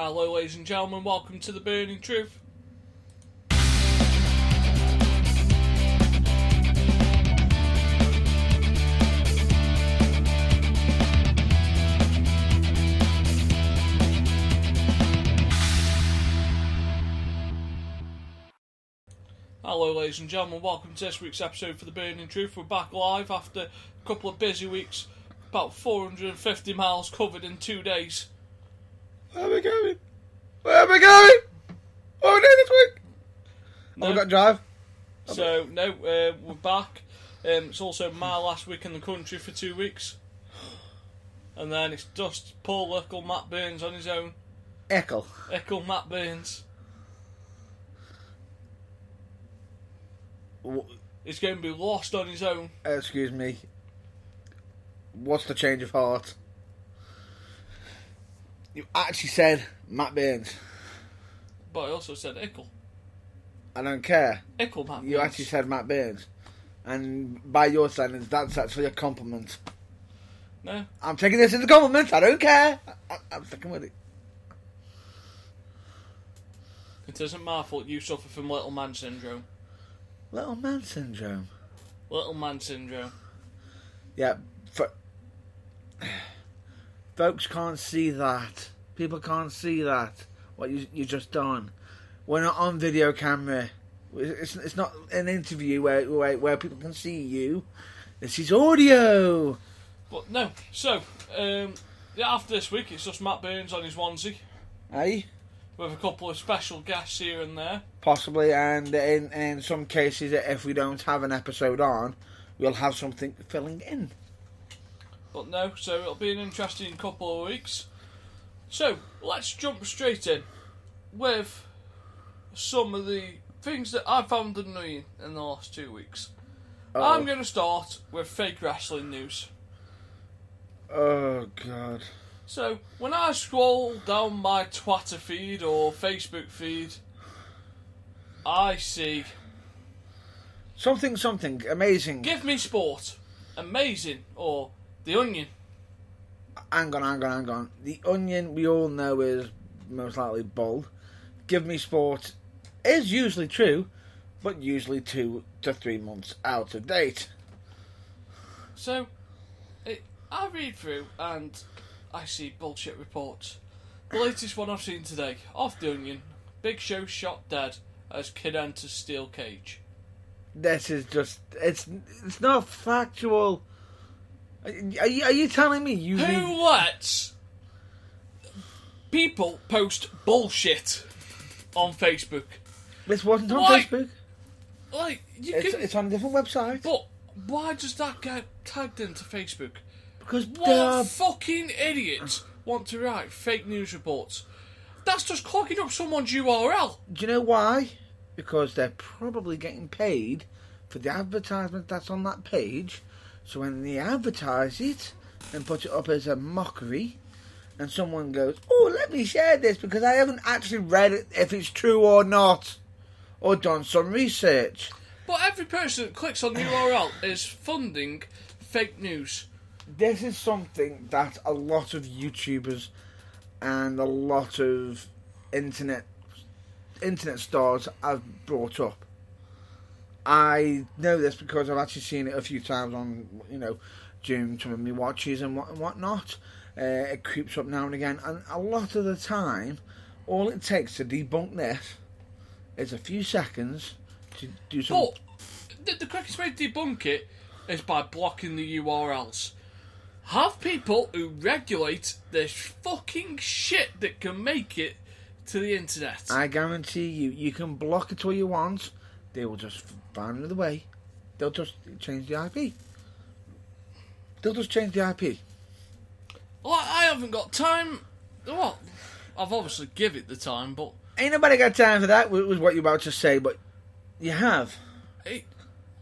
Hello ladies and gentlemen, welcome to The Burning Truth. Hello ladies and gentlemen, welcome to this week's episode for The Burning Truth. We're back live after a couple of busy weeks, about 450 miles covered in 2 days. Where are we going? What are we doing this week? No. We've got drive. We're back. It's also my last week in the country for 2 weeks. And then it's just poor little Matt Burns on his own. Eckle Matt Burns. He's going to be lost on his own. Excuse me. What's the change of heart? You actually said Matt Burns. But I also said Ickle. I don't care. Matt Burns. You actually said Matt Burns. And by your standards, that's actually a compliment. No. I'm taking this as a compliment. I don't care. I'm sticking with it. It isn't my fault you suffer from little man syndrome. Little man syndrome. Little man syndrome. Yeah. Folks can't see that. People can't see that. What you just done. We're not on video camera. It's not an interview where people can see you. This is audio. But no. So, after this week, it's just Matt Burns on his onesie. Hey? With a couple of special guests here and there. Possibly, and in some cases, if we don't have an episode on, we'll have something filling in. But no, so it'll be an interesting couple of weeks. So, let's jump straight in with some of the things that I found annoying in the last 2 weeks. Uh-oh. I'm going to start with fake wrestling news. Oh, God. So, when I scroll down my Twitter feed or Facebook feed, I see... Something amazing. Give me sport. Amazing. Or The Onion. Hang on. The Onion, we all know, is most likely bold. Give me sport is usually true, but usually 2 to 3 months out of date. So, I read through and I see bullshit reports. The latest one I've seen today, off The Onion, Big Show shot dead as kid enters steel cage. This is just, it's not factual. Are you telling me you... Who lets people post bullshit on Facebook? This wasn't on Facebook. It's on a different website. But why does that get tagged into Facebook? Because what fucking idiots want to write fake news reports? That's just clogging up someone's URL. Do you know why? Because they're probably getting paid for the advertisement that's on that page. So when they advertise it and put it up as a mockery, and someone goes, "Oh, let me share this because I haven't actually read it if it's true or not, or done some research." But every person that clicks on the URL is funding fake news. This is something that a lot of YouTubers and a lot of internet stars have brought up. I know this because I've actually seen it a few times on, during some of my watches and whatnot. It creeps up now and again, and a lot of the time, all it takes to debunk this is a few seconds to do some... But the quickest way to debunk it is by blocking the URLs. Have people who regulate this fucking shit that can make it to the internet. I guarantee you can block it all you want. They will just find another way. They'll just change the IP. Well, I haven't got time. Well, I've obviously give it the time, but... Ain't nobody got time for that, was what you're about to say, but you have.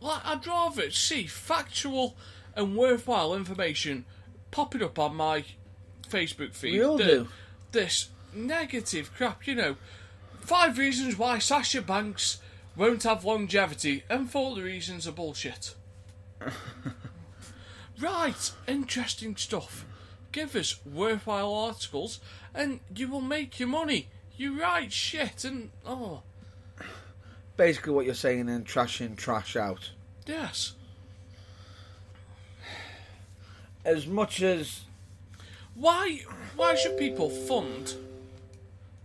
I'd rather see factual and worthwhile information popping up on my Facebook feed. We all do. This negative crap, 5 reasons why Sasha Banks won't have longevity, and 4 the reasons are bullshit. Right, interesting stuff. Give us worthwhile articles and you will make your money. You write shit and Basically, what you're saying then, trash in, trash out. yes. As much as Why should people fund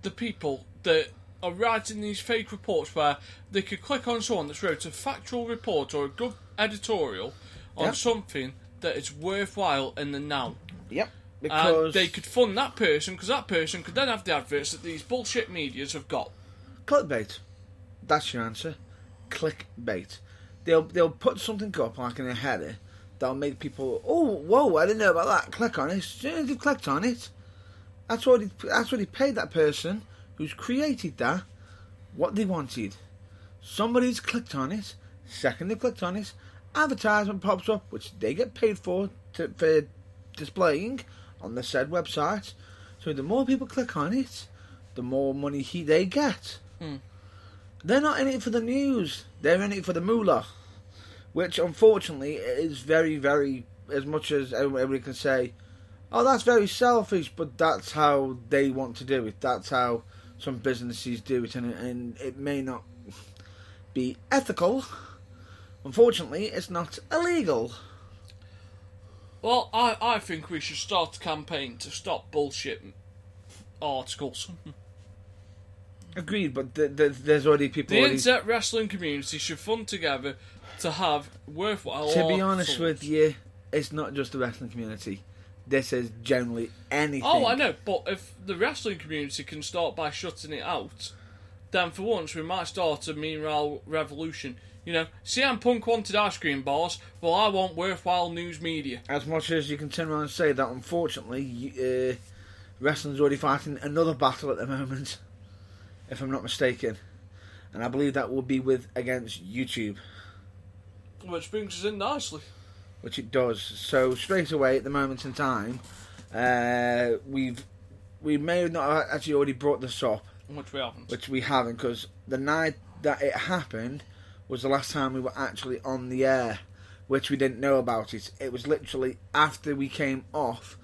the people that are writing these fake reports where they could click on someone that's wrote a factual report or a good editorial on Yep. something that is worthwhile in the now? yep, And because they could fund that person because that person could then have the adverts that these bullshit medias have got. clickbait. That's your answer. Clickbait. They'll put something up like in a header that'll make people, oh, whoa, I didn't know about that. Click on it. As soon as they've clicked on it, that's already paid that person who's created that what they wanted. Somebody's clicked on it. Second they clicked on it, advertisement pops up, which they get paid for displaying on the said website. So the more people click on it, the more money they get. They're not in it for the news. They're in it for the moolah. Which, unfortunately, is very, very... As much as everybody can say, oh, that's very selfish, but that's how they want to do it. That's how some businesses do it, and it may not be ethical. Unfortunately, it's not illegal. Well, I think we should start a campaign to stop bullshit articles. Agreed, but there's already people... The internet wrestling community should fund together to have worthwhile To be honest articles. with you, it's not just the wrestling community. This is generally anything. Oh, I know, but if the wrestling community can start by shutting it out, then for once we might start a meanwhile revolution. You know, CM Punk wanted ice cream bars, well, I want worthwhile news media. As much as you can turn around and say that, unfortunately, wrestling's already fighting another battle at the moment, if I'm not mistaken. And I believe that will be against YouTube. Which brings us in nicely. Which it does. So straight away, at the moment in time, we may have not actually already brought this up, Which we haven't. which we haven't, because the night that it happened was the last time we were actually on the air, which we didn't know about it. It was literally after we came off.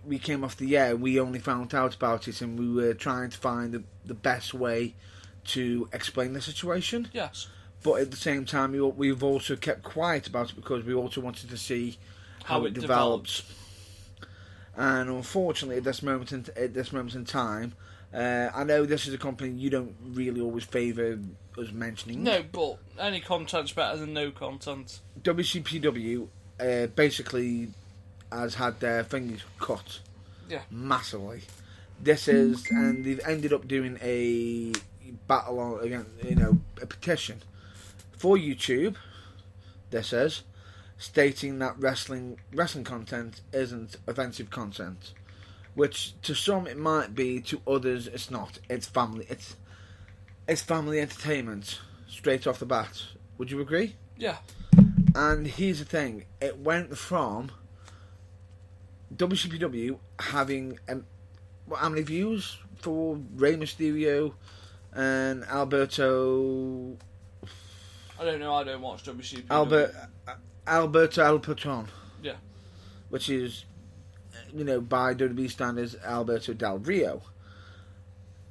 We came off the air. We only found out about it, and we were trying to find the best way to explain the situation. Yes. But at the same time, we've also kept quiet about it because we also wanted to see how it develops. And unfortunately, at this moment in time, I know this is a company you don't really always favour us mentioning. No, but any content's better than no content. WCPW basically has had their fingers cut. Yeah. Massively. And they've ended up doing a battle against, a petition for YouTube. This is stating that wrestling content isn't offensive content, which to some it might be, to others it's not. It's family. It's family entertainment straight off the bat. Would you agree? Yeah. And here's the thing: it went from WCPW having how many views for Rey Mysterio and Alberto. I don't know, I don't watch WCPW. Alberto El Patron. Yeah. Which is, by WWE standards, Alberto Del Rio.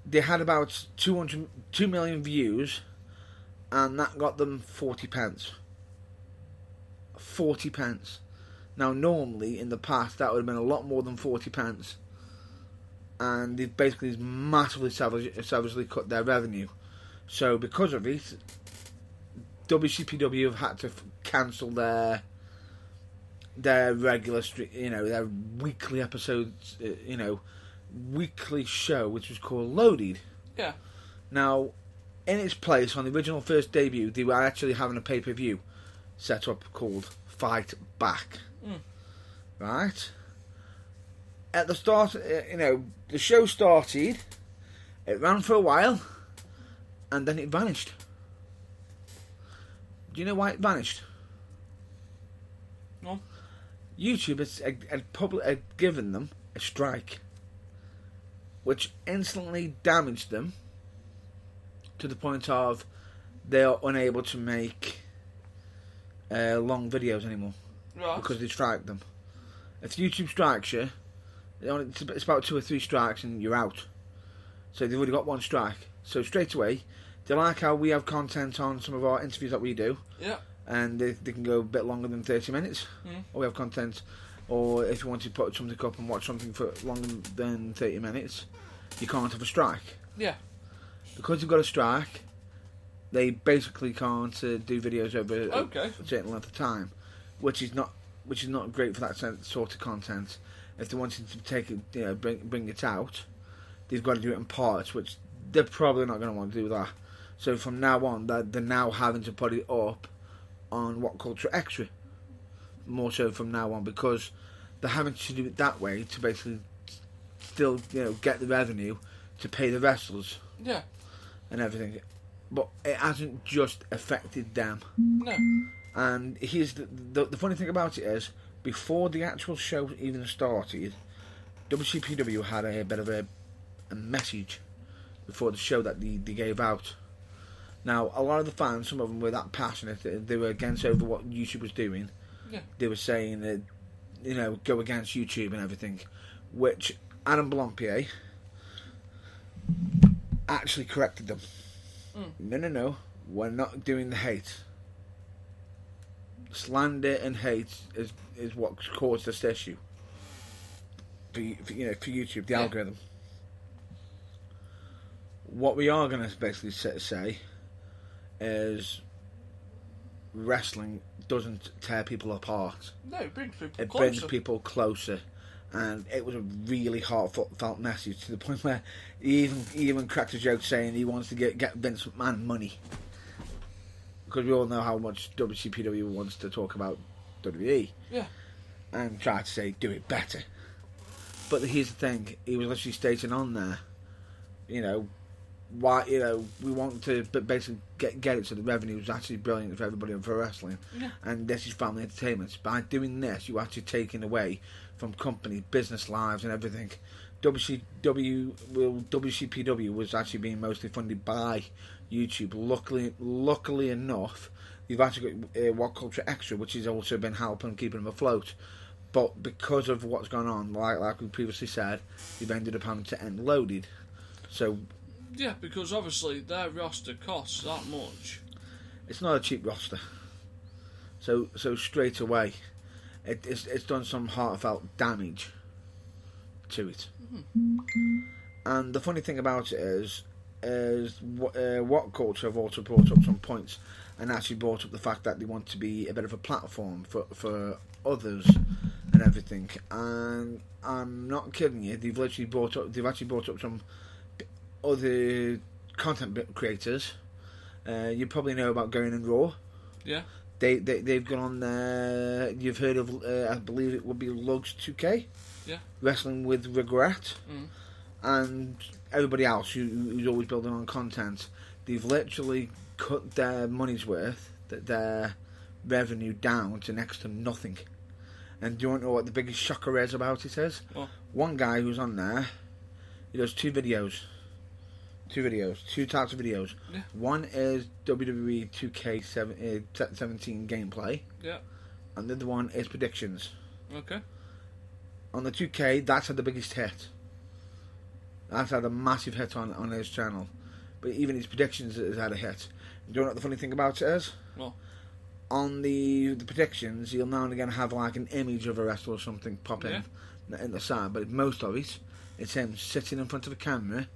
They had about 2 million views, and that got them 40 pence. 40 pence. Now, normally, in the past, that would have been a lot more than 40 pence. And they've basically massively savagely cut their revenue. So, because of it, WCPW have had to cancel their regular, their weekly episodes, weekly show, which was called Loaded. Yeah. Now, in its place, on the original first debut, they were actually having a pay-per-view set up called Fight Back. Right? At the start, the show started, it ran for a while, and then it vanished. Do you know why it vanished? No. YouTube had given them a strike, which instantly damaged them to the point of they are unable to make long videos anymore. Right. Because they strike them. If YouTube strikes you, It's about 2 or 3 strikes and you're out. So they've already got 1 strike. So straight away, they like how we have content on some of our interviews that we do. Yeah. And they can go a bit longer than 30 minutes. Or we have content, or if you want to put something up and watch something for longer than 30 minutes, you can't have a strike. Yeah. Because you've got a strike, they basically can't do videos over Okay. a certain length of time, which is not great for that sort of content. If they wanted to take it, bring it out, they've got to do it in parts, which they're probably not going to want to do that. So from now on, they're now having to put it up on What Culture Extra, more so from now on, because they're having to do it that way to basically still get the revenue to pay the wrestlers. Yeah. And everything, but it hasn't just affected them. No. And here's the funny thing about it is, before the actual show even started, WCPW had a bit of a message before the show that they gave out. Now, a lot of the fans, some of them were that passionate, they were against over what YouTube was doing. Yeah. They were saying that, go against YouTube and everything, which Adam Blampier actually corrected them. No, we're not doing the hate. Slander and hate is what caused this issue for YouTube, the algorithm. What we are going to basically say is wrestling doesn't tear people apart. No, it brings people It closer. brings people closer. And it was a really heartfelt message, to the point where he even cracked a joke saying he wants to get Vince McMahon money, because we all know how much WCPW wants to talk about WWE. Yeah. And try to say do it better. But here's the thing: he was literally stating on there, why we want to basically get it so the revenue is actually brilliant for everybody and for wrestling. Yeah. And this is family entertainment. By doing this, you're actually taking away from company business lives and everything. WCPW was actually being mostly funded by YouTube. Luckily enough, you've actually got What Culture Extra, which has also been helping keeping them afloat. But because of what's gone on, like we previously said, you've ended up having to end loaded. So yeah, because obviously their roster costs that much. it's not a cheap roster. So straight away, it's done some heartfelt damage to it. And the funny thing about it is What Culture have also brought up some points, and actually brought up the fact that they want to be a bit of a platform for others and everything. And I'm not kidding you, they've actually brought up some other content creators. You probably know about Going in Raw. Yeah. They've gone on there. You've heard of, I believe it would be Lugs 2K. Yeah. Wrestling with Regret. And everybody else who's always building on content. They've literally cut their money's worth, their revenue down to next to nothing. And do you want to know what the biggest shocker is about it is? What? One guy who's on there, he does two types of videos. Yeah. One is WWE 2K17 gameplay. Yeah. And the other one is predictions. Okay. On the 2K, that's had the biggest hit. That's had a massive hit on his channel. But even his predictions has had a hit. Do you know what the funny thing about it is? Well, On the predictions, you'll now and again have like an image of a wrestler or something pop in the side. But most of it's him sitting in front of a camera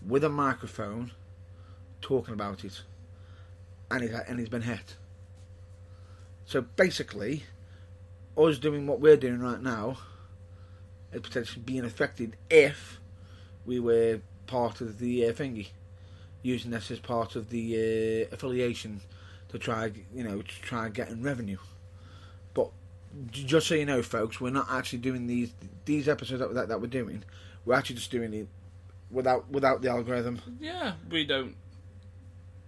with a microphone talking about it. And he's been hit. So basically, us doing what we're doing right now is potentially being affected if we were part of the thingy, using this as part of the affiliation to try getting revenue. But just so you know, folks, we're not actually doing these episodes that we're doing. We're actually just doing it without the algorithm. yeah, we don't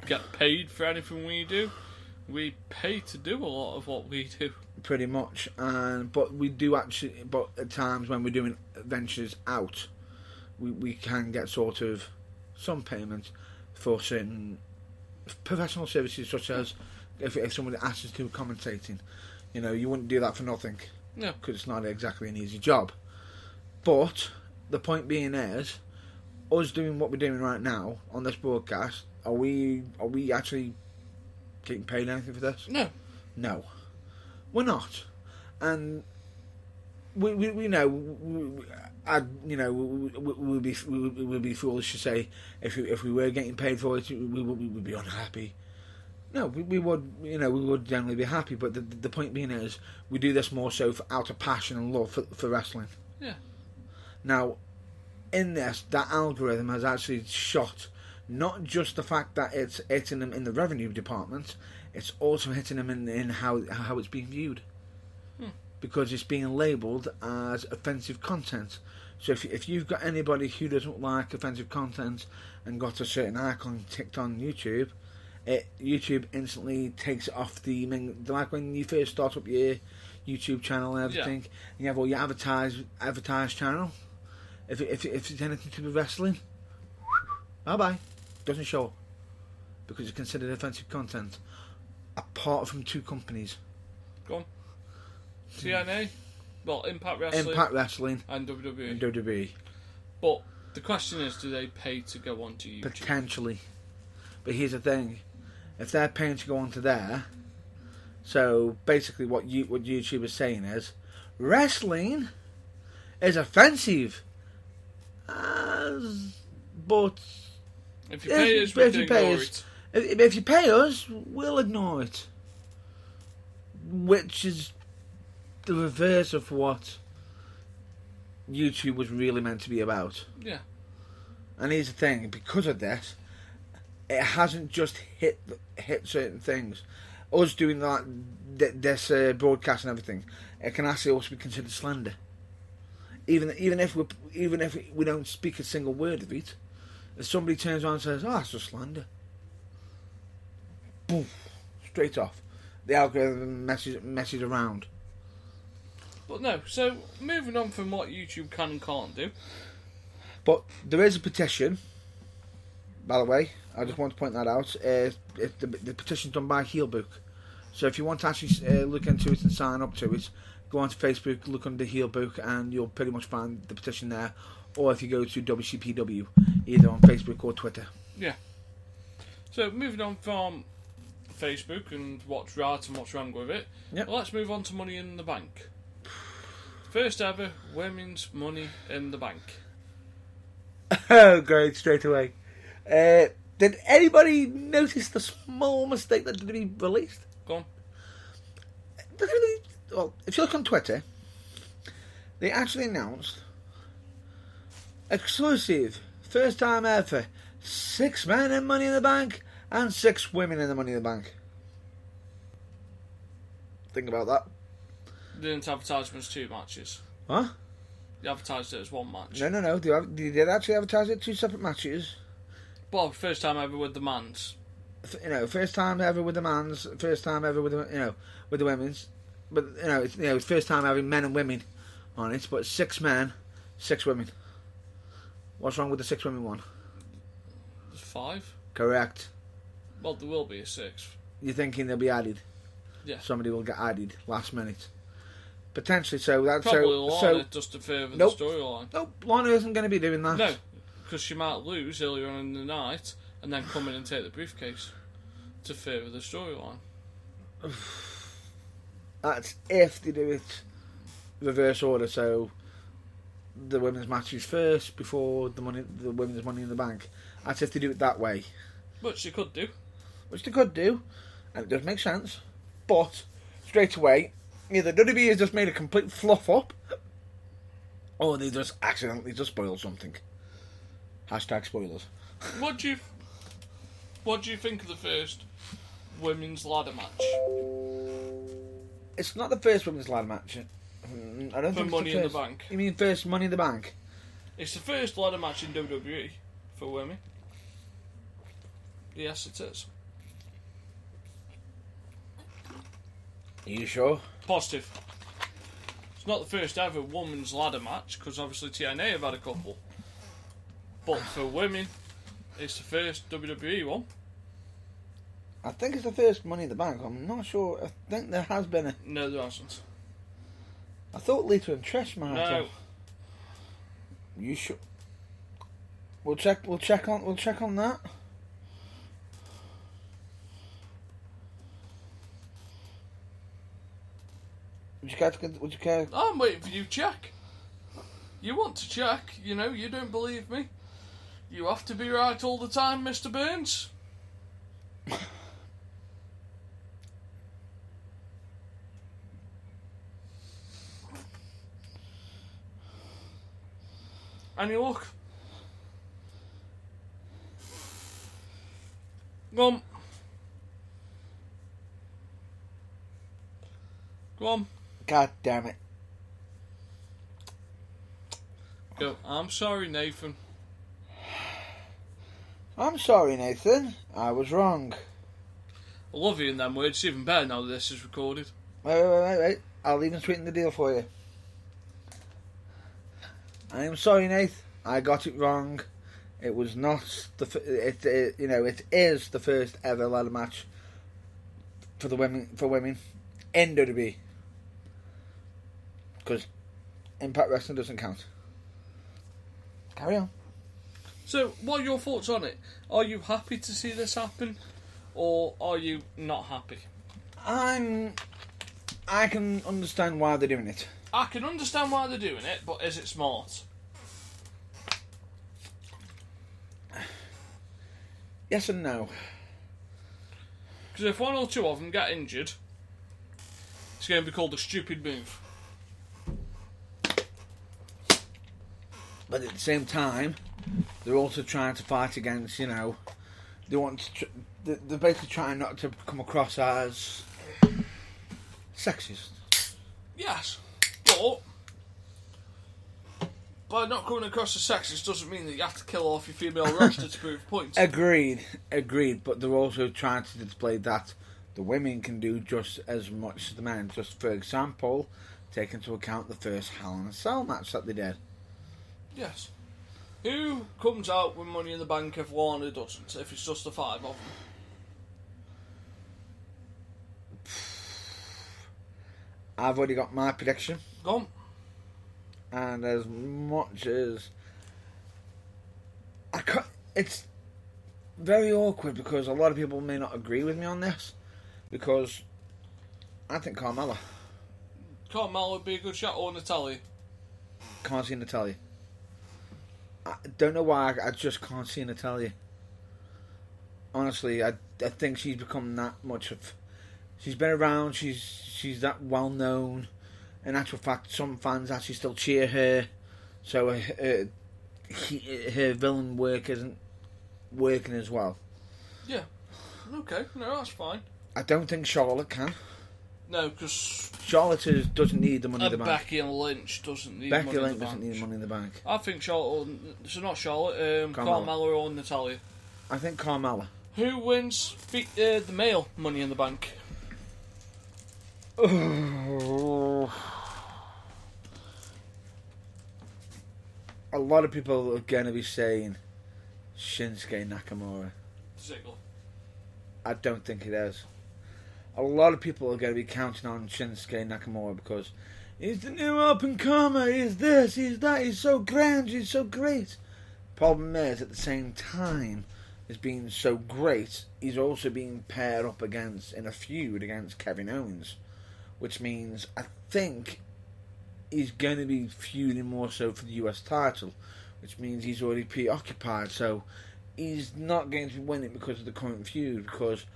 get paid for anything we do. We pay to do a lot of what we do. Pretty much, but we do actually. But at times when we're doing ventures out, we can get sort of some payment for certain professional services, such as if somebody asks us to commentating. You wouldn't do that for nothing. No. Because it's not exactly an easy job. But the point being is, us doing what we're doing right now on this broadcast, are we actually getting paid anything for this? No. No, we're not, and we know. We'd be foolish to say if we were getting paid for it, we would be unhappy. No, we would generally be happy. But the point being is, we do this more so out of passion and love for wrestling. Yeah. Now, in this, that algorithm has actually shot not just the fact that it's hitting them in the revenue department, it's also hitting them in how it's being viewed. Because it's being labelled as offensive content. So if you've got anybody who doesn't like offensive content and got a certain icon ticked on YouTube, YouTube instantly takes it off the main, like when you first start up your YouTube channel and everything, and you have all your advertised channel. If it's anything to do with wrestling, bye, doesn't show up because it's considered offensive content. Apart from two companies. Go on. TNA, well, Impact Wrestling, and WWE. And WWE. But the question is, do they pay to go onto YouTube? Potentially. But here's the thing. If they're paying to go onto there, so basically what YouTube is saying is, wrestling is offensive. But if you pay us, we can ignore it. If you pay us, we'll ignore it. Which is the reverse of what YouTube was really meant to be about. Yeah. And here's the thing, because of this, it hasn't just hit certain things. Us doing this broadcast and everything, it can actually also be considered slander. Even if we don't speak a single word of it, if somebody turns around and says, "Oh, it's just slander," boom, straight off. The algorithm messes around. But no, so moving on from what YouTube can and can't do. But there is a petition, by the way. I just want to point that out. The petition's done by Heelbook. So if you want to actually look into it and sign up to it, go onto Facebook, look under Heelbook, and you'll pretty much find the petition there. Or if you go to WCPW, either on Facebook or Twitter. Yeah. So moving on from Facebook and what's right and what's wrong with it, yep. Well, let's move on to Money in the Bank. First ever women's Money in the Bank. Oh, great, straight away. Did anybody notice the small mistake that did be released? Go on. Well, if you look on Twitter, they actually announced exclusive, first time ever, 6 men in Money in the Bank and 6 women in the Money in the Bank. Think about that. They didn't advertise them as 2 matches. Huh? They advertised it as 1 match. No. They did actually advertise it 2 separate matches. Well, first time ever with the mans. First time ever with the mans. First time ever with the with the women's. But it's first time having men and women on it. But 6 men, 6 women. What's wrong with the 6 women one? There's 5. Correct. Well, there will be a 6th. You're thinking they'll be added? Yeah. Somebody will get added last minute. Potentially. So that's probably Lana, just to further the storyline. Nope, Lana isn't going to be doing that. No, because she might lose earlier on in the night and then come in and take the briefcase to further the storyline. That's if they do it reverse order, so the women's matches first before the women's Money in the Bank. That's if they do it that way. Which they could do. Which they could do, and it does make sense. But straight away, either WWE has just made a complete fluff up, or they just accidentally just spoiled something. Hashtag spoilers. What do you think of the first women's ladder match? It's not the first women's ladder match. I don't think Money it's the in first. the Bank. You mean first Money in the Bank? It's the first ladder match in WWE for women. Yes, it is. Are you sure? Positive. It's not the first ever women's ladder match, because obviously TNA have had a couple. But for women, it's the first WWE one. I think it's the first Money in the Bank. I'm not sure. I think there has been a... No, there hasn't. I thought Lita and Trish might have. You should. We'll check on that. Would you care? I'm waiting for you to check. You want to check, you know, you don't believe me. You have to be right all the time, Mr. Burns. And you look. Go on. Go on. God damn it. Go. I'm sorry, Nathan. I'm sorry, Nathan. I was wrong. I love you in them words. It's even better now that this is recorded. Wait. I'll even sweeten the deal for you. I am sorry, Nath. I got it wrong. It was not it is the first ever ladder match for the women in WWE. Because Impact Wrestling doesn't count. Carry on. So, what are your thoughts on it? Are you happy to see this happen, or are you not happy? I can understand why they're doing it. I can understand why they're doing it, but is it smart? Yes and no. Because if one or two of them get injured, it's going to be called a stupid move. But at the same time, they're also trying to fight against, they want to. They're basically trying not to come across as sexist. Yes, but by not coming across as sexist doesn't mean that you have to kill off your female roster to prove points. Agreed. But they're also trying to display that the women can do just as much as the men. Just for example, take into account the first Hell in a Cell match that they did. Yes. Who comes out with Money in the Bank if Lana doesn't? If it's just the five of them? I've already got my prediction. Go on. And as much as it's very awkward because a lot of people may not agree with me on this. Because I think Carmella. Carmella would be a good shot, or Natalya. Can't see Natalya. I don't know why, I just can't see Natalya. Honestly, I think she's become that much of... She's been around, she's that well known. In actual fact, some fans actually still cheer her. So her villain work isn't working as well. Yeah. Okay, no, that's fine. I don't think Charlotte can. No, because Charlotte doesn't need the money in the bank. Becky Lynch doesn't need Becky money Lynch in the doesn't bank. need money in the bank. I think Charlotte, so not Charlotte, Carmella or Natalya. I think Carmella. Who wins the male Money in the Bank? A lot of people are going to be saying Shinsuke Nakamura. Ziggler. I don't think it is. A lot of people are going to be counting on Shinsuke Nakamura because he's the new up-and-comer, he's this, he's that, he's so grand, he's so great. Problem is, at the same time as being so great, he's also being paired up in a feud against Kevin Owens. Which means, I think, he's going to be feuding more so for the US title. Which means he's already preoccupied, so he's not going to be winning because of the current feud, because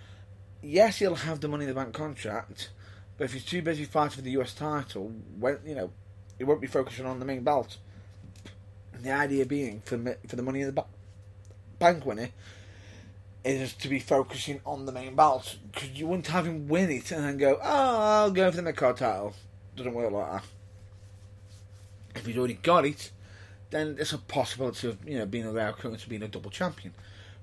yes, he'll have the Money in the Bank contract, but if he's too busy fighting for the US title, he won't be focusing on the main belt. And the idea being, for the Money in the Bank winner, is to be focusing on the main belt, because you wouldn't have him win it and then go, I'll go for the mid-card title. Doesn't work like that. If he's already got it, then there's a possibility of being a rare occurrence of being a double champion,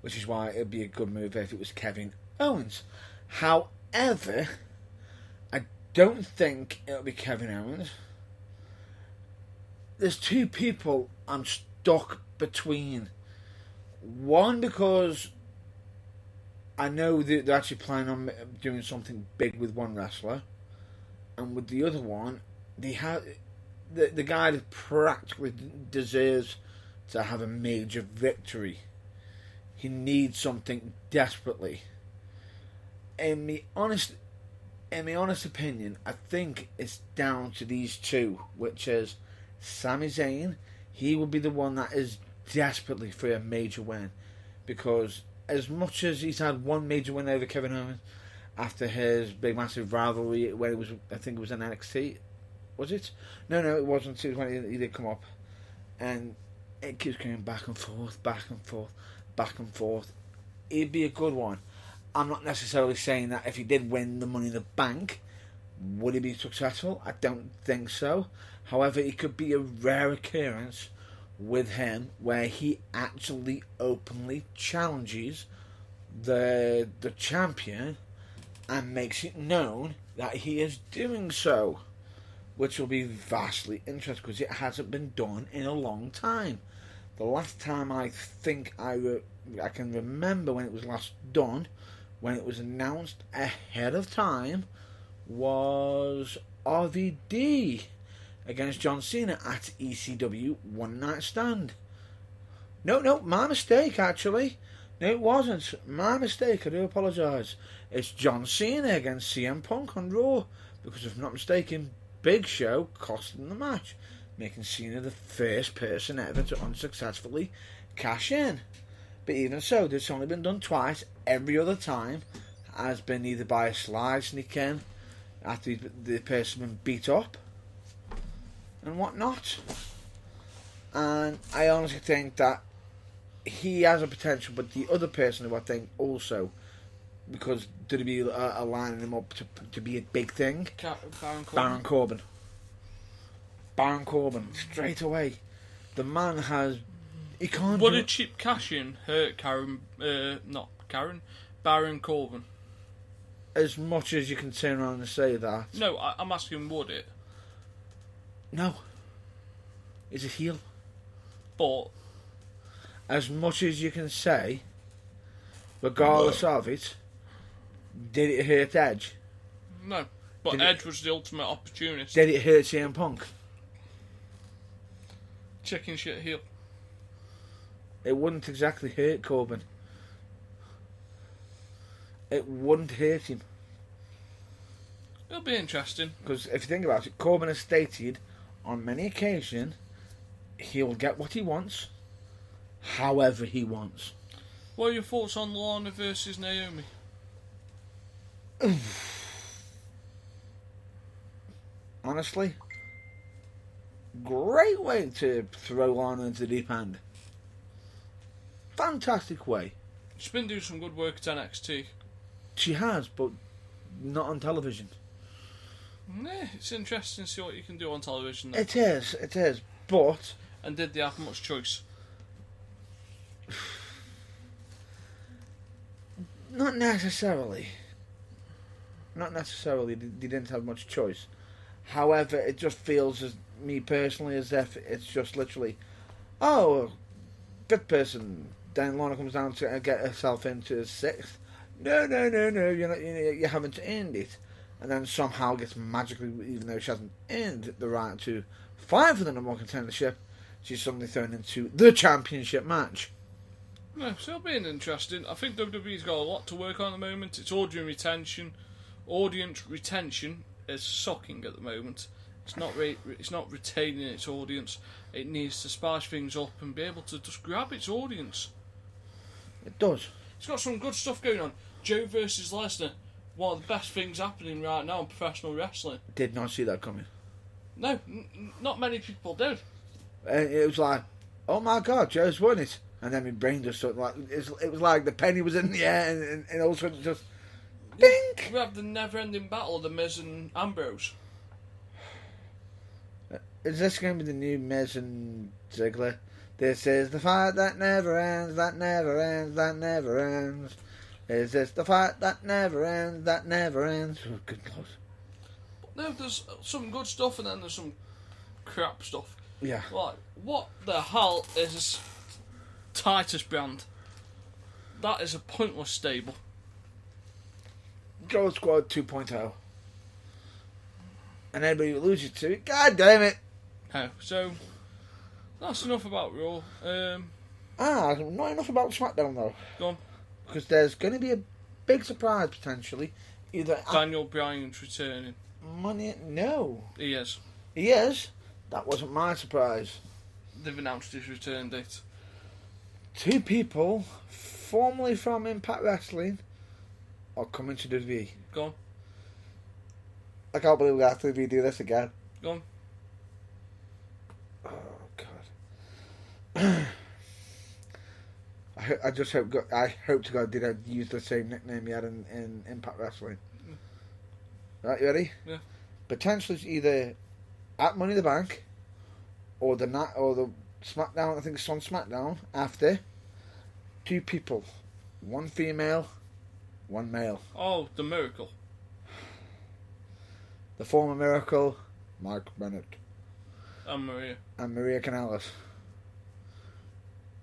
which is why it'd be a good move if it was Kevin Owens. However, I don't think it'll be Kevin Owens. There's two people I'm stuck between. One, because I know they're actually planning on doing something big with one wrestler, and with the other one, they have the guy that practically deserves to have a major victory. He needs something desperately. In my honest opinion, I think it's down to these two, which is Sami Zayn. He will be the one that is desperately for a major win, because as much as he's had one major win over Kevin Owens after his big massive rivalry when it was, I think it was in NXT, was it? No, it wasn't. It was when he did come up, and it keeps going back and forth, back and forth, back and forth. It'd be a good one. I'm not necessarily saying that if he did win the Money in the Bank, would he be successful? I don't think so. However, it could be a rare occurrence with him where he actually openly challenges the champion and makes it known that he is doing so, which will be vastly interesting because it hasn't been done in a long time. The last time I think I can remember when it was last done, when it was announced ahead of time, was RVD against John Cena at ECW One Night Stand. No, my mistake actually. No, it wasn't. My mistake, I do apologise. It's John Cena against CM Punk on Raw, because if I'm not mistaken, Big Show cost them the match, making Cena the first person ever to unsuccessfully cash in. But even so, it's only been done twice. Every other time has been either by a slide sneak in after the person been beat up and whatnot. And I honestly think that he has a potential, but the other person who I think also, because WWE are lining him up to be a big thing, Baron Corbin. Baron Corbin, straight away. The man has... He can't. Would a cheap cash-in hurt Baron Corbin? As much as you can turn around and say that. No, I'm asking, would it? No. He's a heel. But as much as you can say, regardless of it, did it hurt Edge? No. But Edge was the ultimate opportunist. Did it hurt CM Punk? Chicken shit heel. It wouldn't exactly hurt Corbin. It wouldn't hurt him. It'll be interesting. Because if you think about it, Corbin has stated on many occasions he'll get what he wants, however he wants. What are your thoughts on Lana versus Naomi? Honestly, great way to throw Lana into the deep end. Fantastic way. She's been doing some good work at NXT. She has, but not on television. Nah, it's interesting to see what you can do on television. Though. It is, but... And did they have much choice? Not necessarily. They didn't have much choice. However, it just feels, as me personally, as if it's just literally, fifth person. Then Lana comes down to get herself into sixth. No, you haven't earned it. And then somehow gets magically, even though she hasn't earned the right to fight for the number one contendership, she's suddenly thrown into the championship match. No, so it'll be interesting. I think WWE's got a lot to work on at the moment. It's audience retention. Audience retention is sucking at the moment. It's not retaining its audience. It needs to spice things up and be able to just grab its audience. It does. It's got some good stuff going on. Joe versus Lesnar, one of the best things happening right now in professional wrestling. Did not see that coming. No, not many people did. And it was like, oh my god, Joe's won it. And then my brain just sort of like, it was like the penny was in the air and all of a sudden just, dink! We have the never-ending battle of The Miz and Ambrose. Is this going to be the new Miz and Ziggler? This is the fight that never ends, that never ends, that never ends. Is this the fight that never ends, that never ends? Oh, good lord. No, there's some good stuff and then there's some crap stuff. Yeah. Like, what the hell is Titus Brand? That is a pointless stable. Gold Squad 2.0. And anybody who loses to it, god damn it. Oh, so That's enough about Raw. Not enough about SmackDown though. Go on. Because there's going to be a big surprise potentially. Either Daniel Bryan's returning. Money. No. He is. He is. That wasn't my surprise. They've announced his return date. Two people, formerly from Impact Wrestling, are coming to WWE. Go on. I can't believe we have to redo this again. Go on. Oh God. I just hope. I hope to God did I use the same nickname he had in Impact Wrestling. Right, you ready? Yeah. Potentially it's either at Money in the Bank, or the SmackDown. I think it's on SmackDown after. Two people, one female, one male. Oh, the Miracle. The former Miracle, Mike Bennett, And Maria. and Maria Kanellis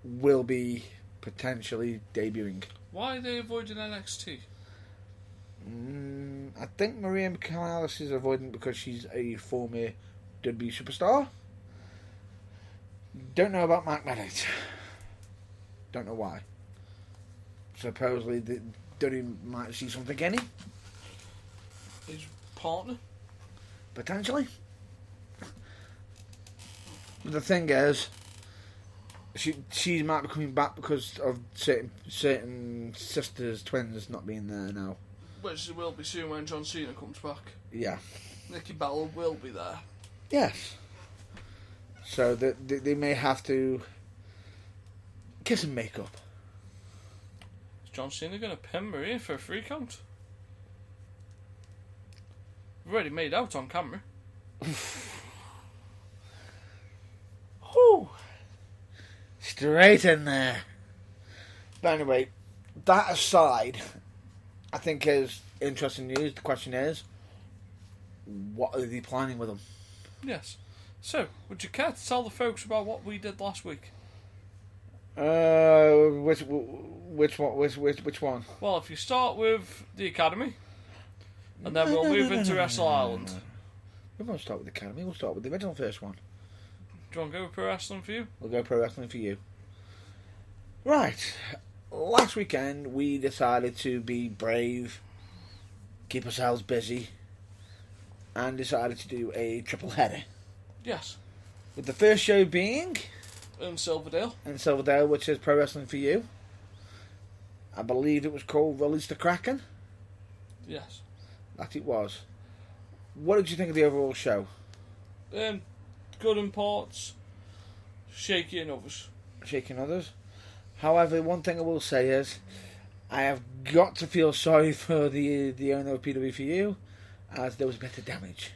will be potentially debuting. Why are they avoiding NXT? I think Maria Kanellis is avoiding because she's a former WWE superstar. Don't know about Mike Bennett. Don't know why. Supposedly, the WWE might see something in him. His partner? Potentially. But the thing is, she might be coming back because of certain sisters, twins not being there now. Which will be soon when John Cena comes back. Yeah. Nikki Bella will be there. Yes. So they may have to kiss and make up. Is John Cena going to pin Maria for a 3 count? We've already made out on camera. Whew. Straight in there. But anyway, that aside, I think is interesting news. The question is, what are they planning with them? Yes. So, would you care to tell the folks about what we did last week? Which one? Well, if you start with the Academy, and then we'll move into Wrestle Island. We won't start with the Academy. We'll start with the original first one. Do you want to go with Pro Wrestling for you? We'll go Pro Wrestling for you. Right. Last weekend, we decided to be brave, keep ourselves busy, and decided to do a triple header. Yes. With the first show being In Silverdale. in Silverdale, which is Pro Wrestling for You. I believe it was called Release the Kraken. Yes. That it was. What did you think of the overall show? Good in parts, shaky in others. Shaking others. However, one thing I will say is, I have got to feel sorry for the owner of PWFU, as there was a bit of damage.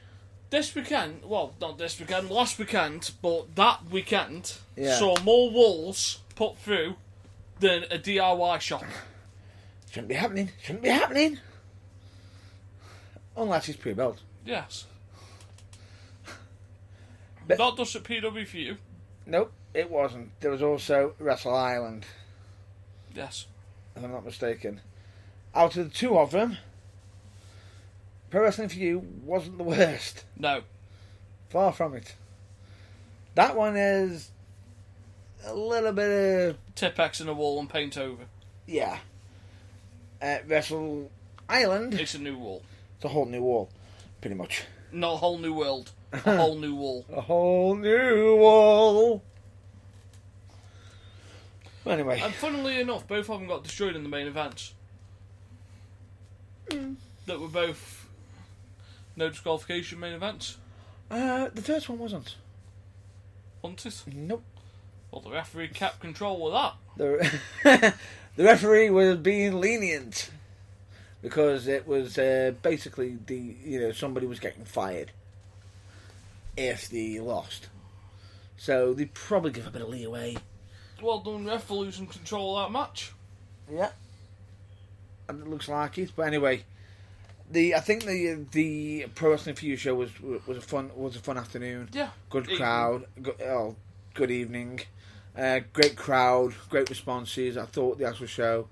This weekend, well, not this weekend, last weekend, but that weekend Yeah. saw more walls put through than a DIY shop. Shouldn't be happening. Shouldn't be happening. Unless it's pre-built. Yes. But- Not just at PWFU. Nope, it wasn't. There was also Wrestle Island, Yes. if I'm not mistaken. Out of the two of them, Pro Wrestling for You wasn't the worst. No. Far from it. That one is a little bit of... Tipex in a wall and paint over. yeah. Wrestle Island, It's a new wall. it's a whole new wall, pretty much. Not a whole new world. A whole new wall. A whole new wall. Anyway. And funnily enough, both of them got destroyed in the main events. That were both no disqualification main events. The first one wasn't. Wasn't it? Nope. Well, the referee kept control of that. The referee was being lenient because it was basically somebody was getting fired if they lost, so they probably give a bit of leeway. Well done, ref, for losing control of that match. Yeah, and it looks like it. But anyway, I think the Pro Wrestling for You show was a fun afternoon. Yeah. Good crowd. Good evening. Great crowd. Great responses. I thought the actual show.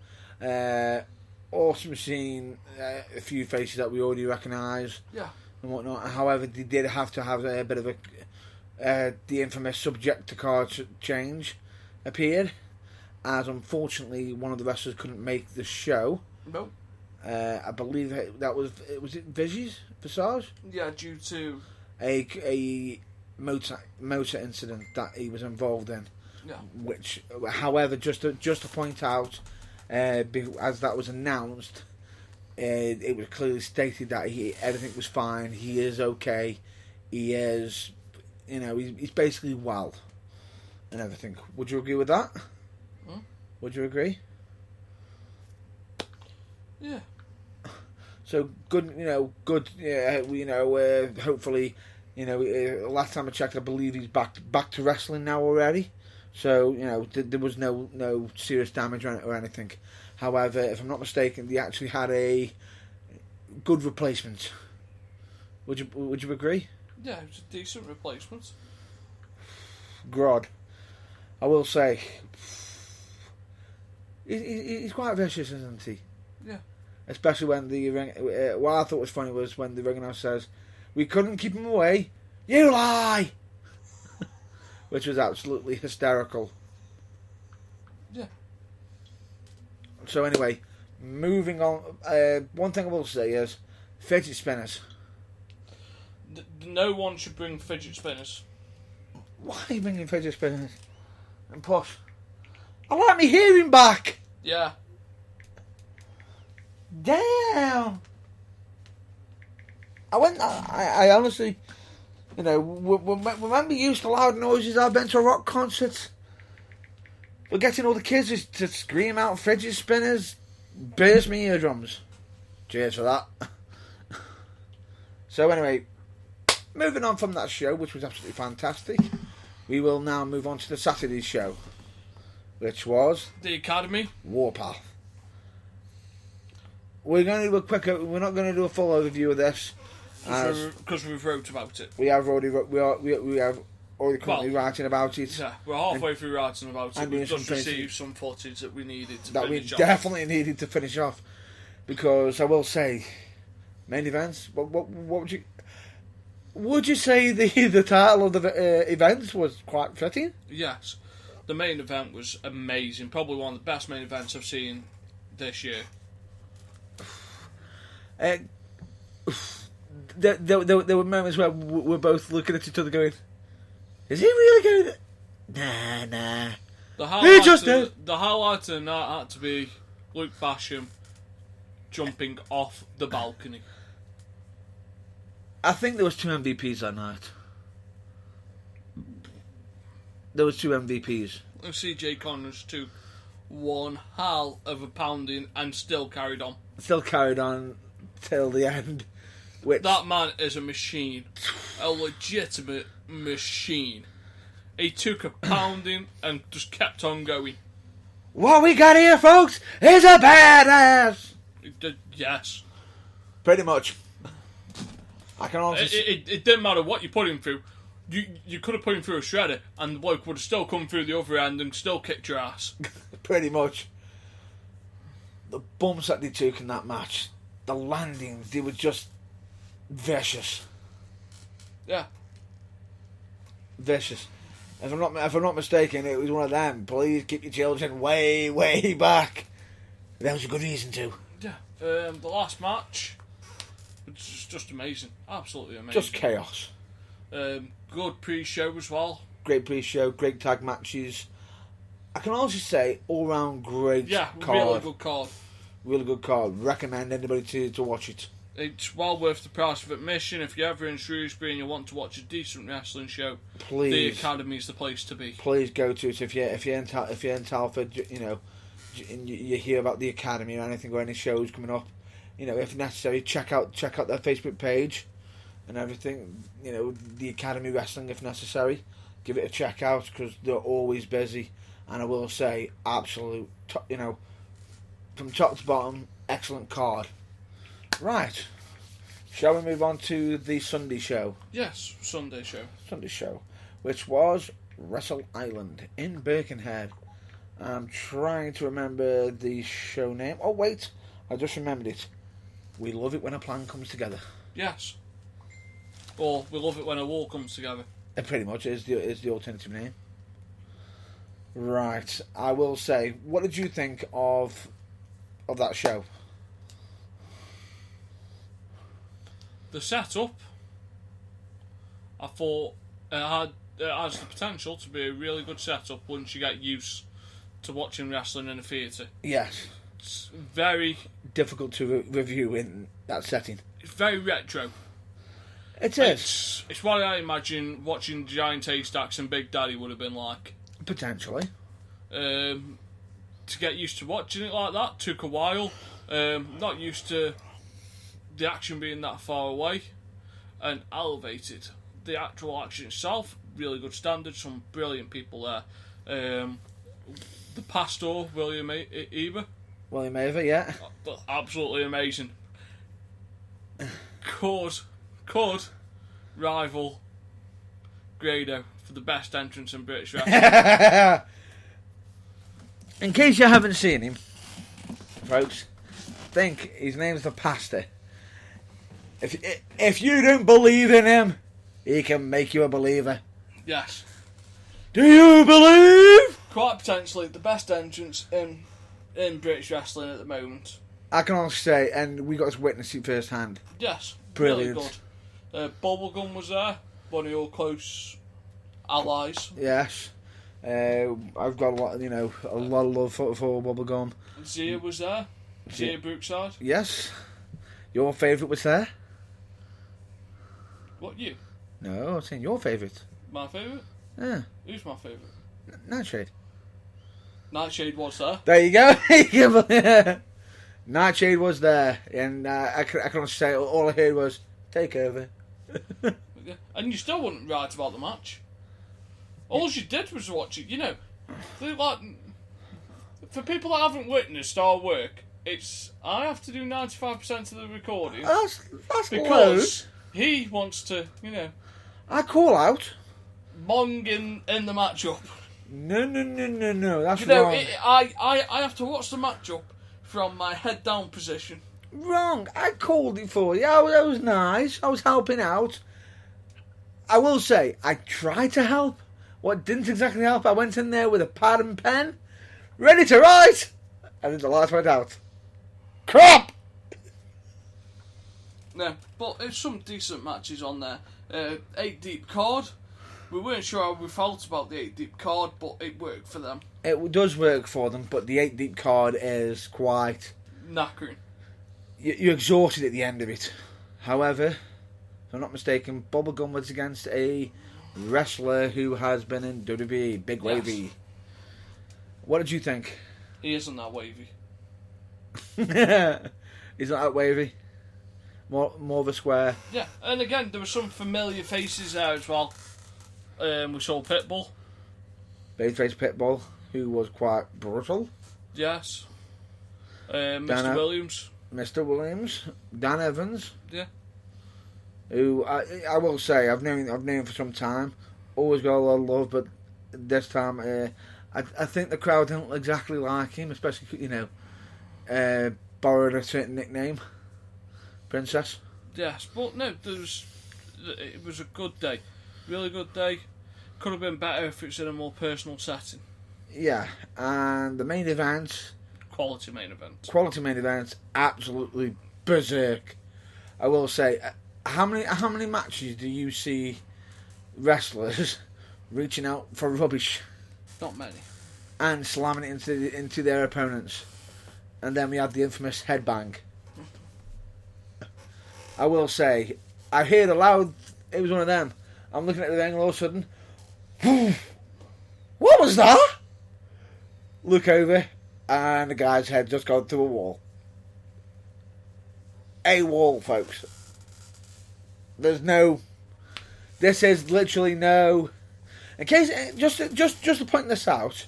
Awesome seeing a few faces that we already recognise. Yeah. And whatnot. However, they did have to have a bit of the infamous subject to card change appeared, as unfortunately one of the wrestlers couldn't make the show. No. I believe was it Visage? Yeah, due to a motor incident that he was involved in. Yeah. Which, however, just to point out, as that was announced, it was clearly stated that everything was fine. He is okay. He is, he's basically well, and everything. Would you agree with that? Would you agree? Yeah. So good, good. Hopefully, last time I checked, I believe he's back to wrestling now already. So there was no serious damage or anything. However, if I'm not mistaken, they actually had a good replacement. Would you agree? Yeah, it was a decent replacement. Grod, I will say, he's quite vicious, isn't he? Yeah. Especially when what I thought was funny was when the ring announcer says, "We couldn't keep him away. You lie," which was absolutely hysterical. Yeah. So anyway, moving on. One thing I will say is fidget spinners. No one should bring fidget spinners. Why are you bringing fidget spinners? And push. I like me hearing back. Yeah. Damn. I honestly, remember used to loud noises. I've been to rock concerts. But getting all the kids to scream out fidget spinners burst me eardrums. Cheers for that. So anyway, moving on from that show, which was absolutely fantastic, we will now move on to the Saturday show, which was The Academy. Warpath. We're going to do a quick. We're not going to do a full overview of this, Because we've wrote about it. we have already currently writing about it. Yeah, we're halfway through writing about it. and We've doing just some received some footage that we needed to That we finish off. definitely needed to finish off, because I will say, main events. What would you say the title of the events was quite fitting? Yes. The main event was amazing. Probably one of the best main events I've seen this year. There were moments where we're both looking at each other going, "Is he really going? Nah." The He highlight of the night had to be Luke Basham jumping off the balcony. I think there was 2 MVPs that night. There was 2 MVPs. And CJ Connors took one hell of a pounding and still carried on. Still carried on till the end. Which That man is a machine. A legitimate machine. He took a pounding and just kept on going. What we got here, folks, is a badass. Yes. Pretty much. I can honestly It didn't matter what you put him through. You could have put him through a shredder and the bloke would have still come through the other end and still kicked your ass. pretty much. The bumps that they took in that match, the landings, they were just vicious. Yeah. Vicious. If I'm not mistaken, it was one of them. Please keep your children way, way back. There was a good reason to. Yeah. The last match was just amazing. Absolutely amazing. Just chaos. Good pre-show as well. Great pre-show, great tag matches. I can also say all round great card. Really good card. Really good card. Recommend anybody to watch it. It's well worth the price of admission. If you're ever in Shrewsbury and you want to watch a decent wrestling show, Please, the Academy is the place to be. Please go to it if you're in Telford. And you hear about the Academy or anything or any shows coming up. If necessary, check out their Facebook page and everything. The Academy Wrestling if necessary. Give it a check out because they're always busy. And I will say, absolute, from top to bottom, excellent card. Right. Shall we move on to the Sunday show? Yes, Sunday show. Which was Wrestle Island in Birkenhead. I'm trying to remember the show name. Oh, wait. I just remembered it. We love it when a plan comes together. Yes. Or we love it when a war comes together. It pretty much is the alternative name. Right. I will say, what did you think of that show? The setup, I thought it has the potential to be a really good setup once you get used to watching wrestling in a theatre. Yes. It's very difficult to review in that setting. It's very retro. It is. It's what I imagine watching Giant Haystacks and Big Daddy would have been like. Potentially. To get used to watching it like that took a while. Not used to the action being that far away, and elevated the actual action itself. Really good standards, some brilliant people there. The pastor, William Eber. William Eber, yeah. Absolutely amazing. Could rival Grado for the best entrance in British wrestling. In case you haven't seen him, folks, think his name's the Pastor. If you don't believe in him, he can make you a believer. Yes. Do you believe? Quite potentially the best entrance in British wrestling at the moment. I can honestly say, and we got to witness it firsthand. Yes. Brilliant. Really good. Bubblegum was there, one of your close allies. Yes. I've got a lot of love for Bubblegum. Zia was there. Zia Brookside. Yes. Your favourite was there? What, you? No, I'm saying your favourite. My favourite? Yeah. Who's my favourite? Nightshade. Nightshade was there. There you go. Nightshade was there, and I can honestly say all I heard was take over. And you still wouldn't write about the match. All you did was watch it. Like, for people that haven't witnessed our work, I have to do 95% of the recording. That's because he wants to, I call out. Mong in the matchup. No. That's wrong. I have to watch the matchup from my head down position. Wrong. I called it for you. That was nice. I was helping out. I will say, I tried to help. What didn't exactly help, I went in there with a pad and pen, ready to write, and then the lights went out. Crap! No, but there's some decent matches on there. 8 Deep card. We weren't sure how we felt about the 8 Deep card, but it worked for them. It does work for them, but the 8 Deep card is quite knackering. You're exhausted at the end of it. However, if I'm not mistaken, Bubblegum was against a wrestler who has been in WWE, Big Wavy. Yes. What did you think? He isn't that wavy. He's not that wavy. More of a square. Yeah, and again, there were some familiar faces there as well. We saw Pitbull. Babyface Pitbull, who was quite brutal. Yes. Mr. Williams. Mr. Williams. Dan Evans. Yeah. Who I will say I've known him for some time. Always got a lot of love, but this time I think the crowd didn't exactly like him, especially borrowed a certain nickname, Princess. Yes, but no, it was a good day, really good day. Could have been better if it's in a more personal setting. Yeah, and the main event, quality main event, absolutely berserk. I will say. How many matches do you see wrestlers reaching out for rubbish? Not many. And slamming it into their opponents. And then we had the infamous headbang. I will say, I heard a loud, it was one of them. I'm looking at the ring and all of a sudden, what was that? Look over, and the guy's head just gone through a wall. A wall, folks. This is literally no. In case, just to point this out,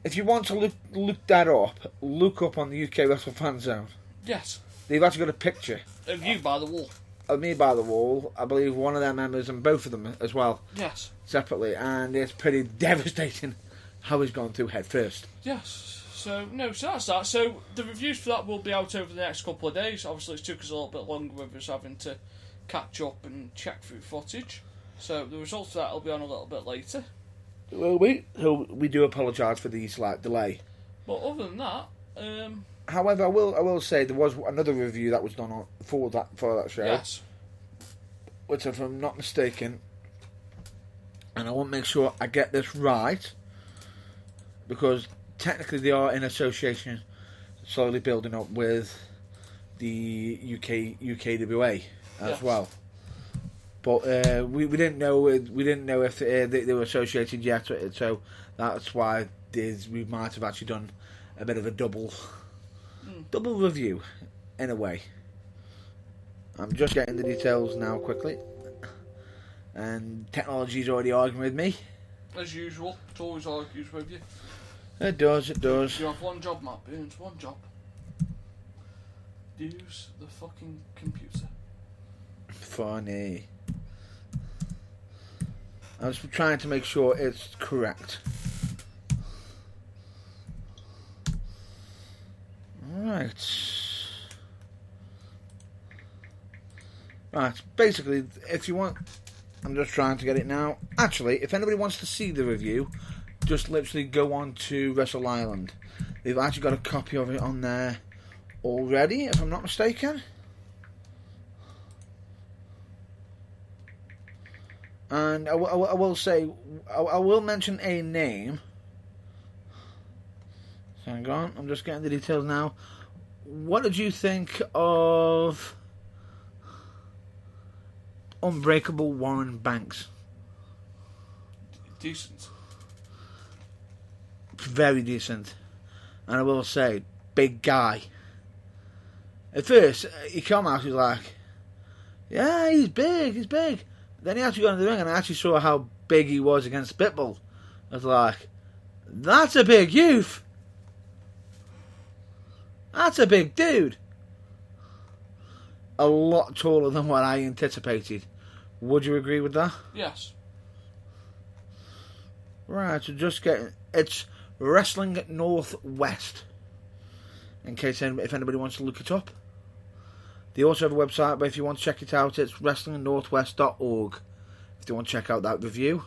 if you want to look that up, look up on the UK Wrestle Fan Zone. Yes. They've actually got a picture of you by the wall. Of me by the wall. I believe one of their members and both of them as well. Yes. Separately, and it's pretty devastating how he's gone through head first. Yes. So that's that. So the reviews for that will be out over the next couple of days. Obviously, it took us a little bit longer with us having to catch up and check through footage. So the results of that will be on a little bit later. Will we? So we do apologise for the slight delay. But other than that, However, I will say there was another review that was done for that show. yes, Which, if I'm not mistaken, and I want to make sure I get this right, because technically they are in association, slowly building up with the UKWA as Yes. well. But we didn't know if they were associated yet, so that's why we might have actually done a bit of a double review in a way. I'm just getting the details now quickly, and technology's already arguing with me. as usual, it always argues with you. It does. You have one job, Matt Burns, one job. Use the fucking computer. Funny. I was trying to make sure it's correct. Right, basically, if you want... I'm just trying to get it now. Actually, if anybody wants to see the review, just literally go on to Wrestle Island. They've actually got a copy of it on there already, if I'm not mistaken. And I will say, I will mention a name. Hang on, I'm just getting the details now. What did you think of Unbreakable Warren Banks? Decent. Very decent. And I will say, big guy. At first, he came out, he was like, yeah, he's big. Then he actually got in the ring and I actually saw how big he was against Pitbull. I was like, that's a big youth. That's a big dude. A lot taller than what I anticipated. Would you agree with that? Yes. Right, so just getting... It's Wrestling Northwest. In case if anybody wants to look it up. They also have a website, but if you want to check it out, it's wrestlingnorthwest.org. If you want to check out that review,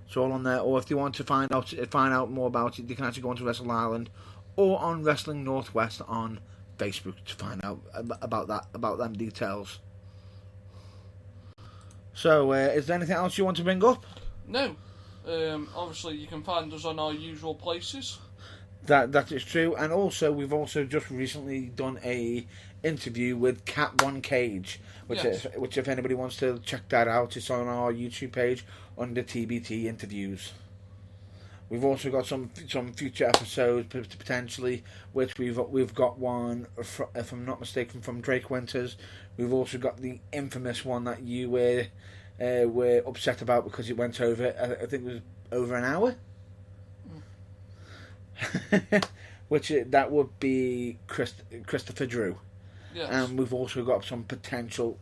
it's all on there. Or if you want to find out more about it, you can actually go onto Wrestle Island or on Wrestling Northwest on Facebook to find out about them details. So, is there anything else you want to bring up? No. Obviously, you can find us on our usual places. That is true, and also we've also just recently done a interview with Cat One Cage, which if anybody wants to check that out, it's on our YouTube page under TBT interviews. We've also got some future episodes potentially, which we've got one, if I'm not mistaken, from Drake Winters. We've also got the infamous one that you were upset about because it went over. I think it was over an hour. Which that would be Christopher Drew. Yes. And we've also got some potential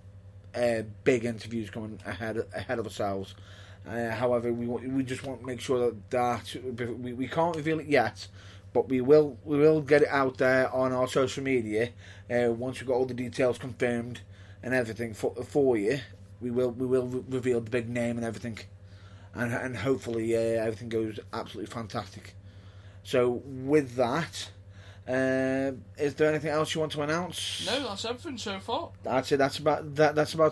big interviews coming ahead of ourselves. However, we just want to make sure that we can't reveal it yet, but we will get it out there on our social media once we've got all the details confirmed and everything for you. We will reveal the big name and everything, and hopefully everything goes absolutely fantastic. So with that, is there anything else you want to announce? No, that's everything so far. That's it. That's about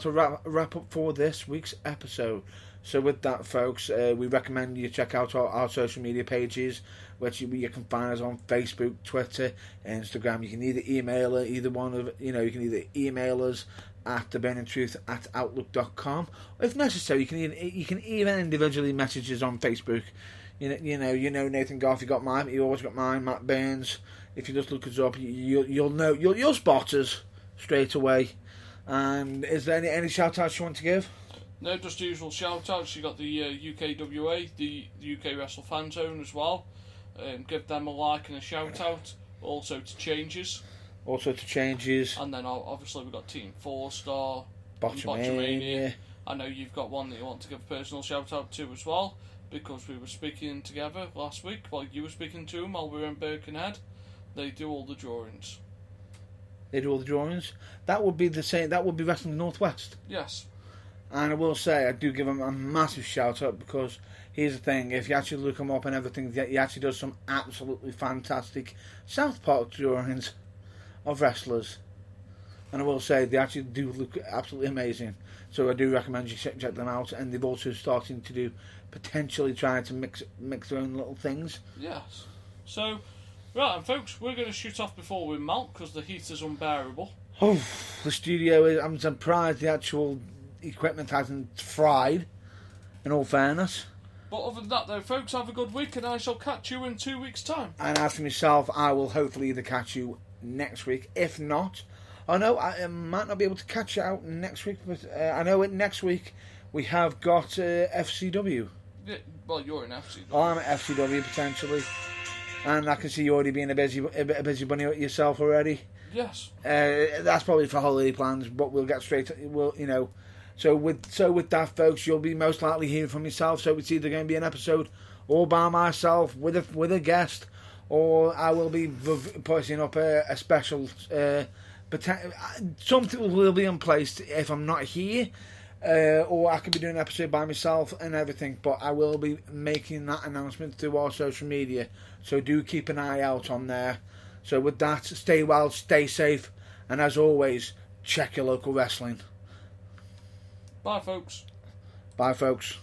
to wrap up for this week's episode. So with that, folks, we recommend you check out our social media pages, which you can find us on Facebook, Twitter, Instagram. You can either email either one of you can either email us at theburningtruth@outlook.com. If necessary, you can even individually message us on Facebook. You know Nathan Goff. You got mine. You always got mine, Matt Burns. If you just look us up, you'll know you'll spot us straight away. And is there any shout outs you want to give? No, just usual shout outs. You got the UKWA, the UK Wrestle Fan Zone as well. Give them a like and a shout out. Also to Changes. And then obviously we've got Team 4-Star, Botchamania. I know you've got one that you want to give a personal shout out to as well, because we were speaking together last week while you were speaking to them while we were in Birkenhead. They do all the drawings. That would be the same. That would be Wrestling Northwest. Yes. And I will say, I do give him a massive shout out because here's the thing: if you actually look him up and everything, he actually does some absolutely fantastic South Park drawings of wrestlers. And I will say, they actually do look absolutely amazing. So I do recommend you check them out. And they've also starting to do, potentially trying to mix their own little things. Yes. So, right, and folks, we're going to shoot off before we melt because the heat is unbearable. Oh, the studio is, I'm surprised the actual equipment hasn't fried, in all fairness. But other than that, though, folks, have a good week, and I shall catch you in 2 weeks' time. And as for myself, I will hopefully either catch you next week. If not, I might not be able to catch you out next week, but I know next week we have got FCW. Yeah, well, you're in FCW. Oh, I'm at FCW potentially, and I can see you already being a busy bunny yourself already. Yes. That's probably for holiday plans, but we'll get straight. So with that, folks, you'll be most likely hearing from yourself. So it's either going to be an episode all by myself with a guest, or I will be putting up a special. Something will be in place if I'm not here, or I could be doing an episode by myself and everything. But I will be making that announcement through our social media. So do keep an eye out on there. So with that, stay well, stay safe, and as always, check your local wrestling. Bye, folks. Bye, folks.